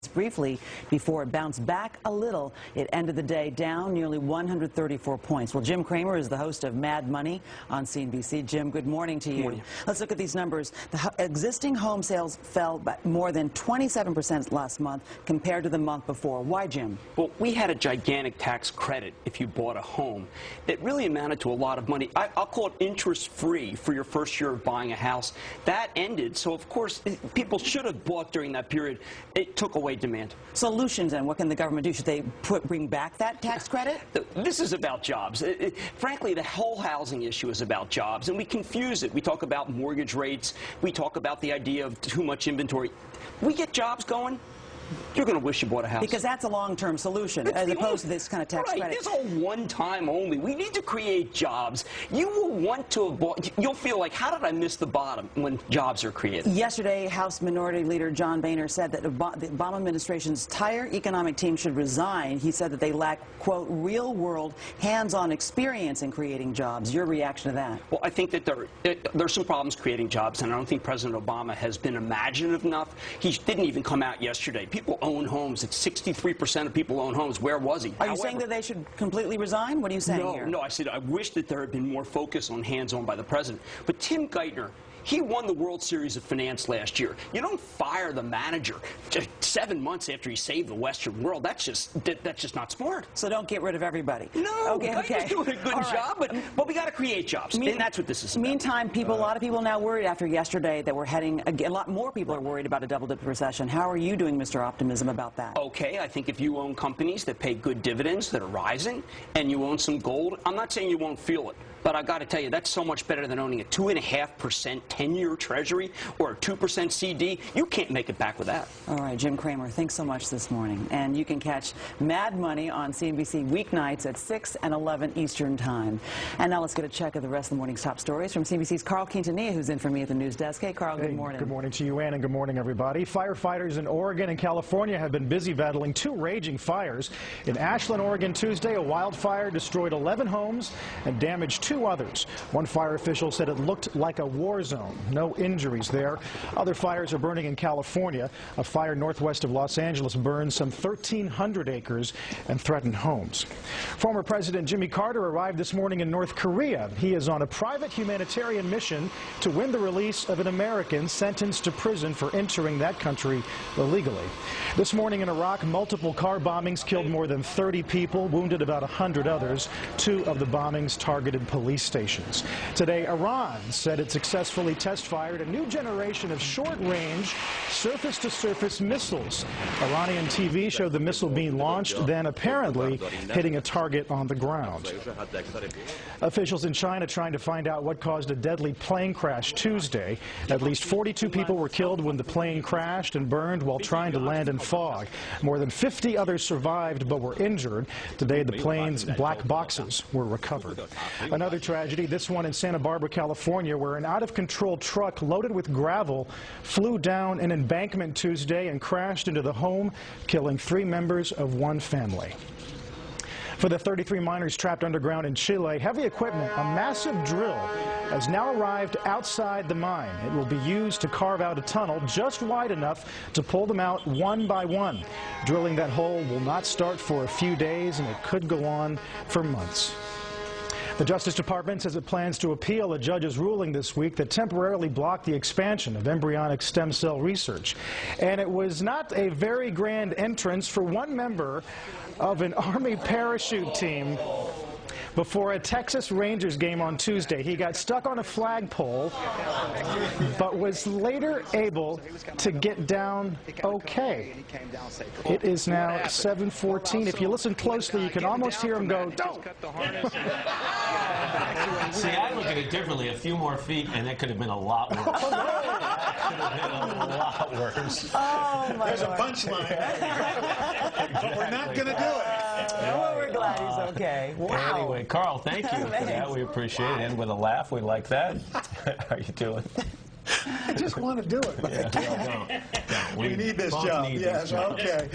briefly before it bounced back a little. It ended the day down nearly 134 points. Well, Jim Cramer is the host of Mad Money on CNBC. Jim, good morning to you. Good morning. Let's look at these numbers. The existing home sales fell by more than 27% last month compared to the month before. Why, Jim? Well, we had a gigantic tax credit if you bought a home that really amounted to a lot of money. I'll call it interest-free for your first year of buying a house. That ended, so of course people should have bought during that period. It took away demand. Solutions, and what can the government do? Should they bring back that tax credit? This is about jobs. Frankly, the whole housing issue is about jobs, and we confuse it. We talk about mortgage rates. We talk about the idea of too much inventory. We get jobs going, you're going to wish you bought a house. Because that's a long-term solution, as opposed to this kind of tax credit. This is all one time only. We need to create jobs. You will want to have bought, you'll feel like, how did I miss the bottom when jobs are created? Yesterday, House Minority Leader John Boehner said that the Obama administration's entire economic team should resign. He said that they lack, quote, real-world, hands-on experience in creating jobs. Your reaction to that? Well, I think that there's some problems creating jobs, and I don't think President Obama has been imaginative enough. He didn't even come out yesterday. People own homes. It's 63% of people own homes. Where was he? Are you saying that they should completely resign? What are you saying here? No, I said I wish that there had been more focus on hands-on by the president. But Tim Geithner, he won the World Series of Finance last year. You don't fire the manager just 7 months after he saved the Western world. That's just not smart. So don't get rid of everybody. No, Geithner's doing a good job, but we got to create jobs, and that's what this is about. Meantime, a lot of people are now worried after yesterday that we're heading, a lot more people are worried about a double-dip recession. How are you doing, Mr. Optimism, about that? Okay, I think if you own companies that pay good dividends that are rising, and you own some gold, I'm not saying you won't feel it. But I got to tell you, that's so much better than owning a 2.5% 10-year Treasury or a 2% CD. You can't make it back with that. All right, Jim Cramer, thanks so much this morning. And you can catch Mad Money on CNBC weeknights at 6 and 11 Eastern Time. And now let's get a check of the rest of the morning's top stories from CNBC's Carl Quintanilla, who's in for me at the news desk. Hey, Carl, good morning. Good morning to you, Ann, and good morning, everybody. Firefighters in Oregon and California have been busy battling two raging fires. In Ashland, Oregon, Tuesday, a wildfire destroyed 11 homes and damaged 2 others. One fire official said it looked like a war zone. No injuries there. Other fires are burning in California. A fire northwest of Los Angeles burned some 1,300 acres and threatened homes. Former President Jimmy Carter arrived this morning in North Korea. He is on a private humanitarian mission to win the release of an American sentenced to prison for entering that country illegally. This morning in Iraq, multiple car bombings killed more than 30 people, wounded about 100 others. 2 of the bombings targeted police stations. Today, Iran said it successfully test-fired a new generation of short-range, surface-to-surface missiles. Iranian TV showed the missile being launched, then apparently hitting a target on the ground. Officials in China trying to find out what caused a deadly plane crash Tuesday. At least 42 people were killed when the plane crashed and burned while trying to land in fog. More than 50 others survived but were injured. Today, the plane's black boxes were recovered. Another tragedy, this one in Santa Barbara, California, where an out-of-control truck loaded with gravel flew down an embankment Tuesday and crashed into the home, killing 3 members of one family. For the 33 miners trapped underground in Chile, heavy equipment, a massive drill, has now arrived outside the mine. It will be used to carve out a tunnel just wide enough to pull them out one by one. Drilling that hole will not start for a few days, and it could go on for months. The Justice Department says it plans to appeal a judge's ruling this week that temporarily blocked the expansion of embryonic stem cell research. And it was not a very grand entrance for one member of an Army parachute team before a Texas Rangers game on Tuesday. He got stuck on a flagpole, but was later able to get down okay. It is now 7:14. If you listen closely, you can almost hear him go, "Don't!" See, I look at it differently. A few more feet, and it could have been a lot worse. Could have been a lot worse. Oh, my There's Lord. a punchline. But we're not going to do it. Well, we're glad he's okay. Wow. Anyway, Carl, thank you for that. We appreciate it. And with a laugh, we like that. How are you doing? I just want to do it, but I can't. No. We need this both job. need Yes, this job. okay.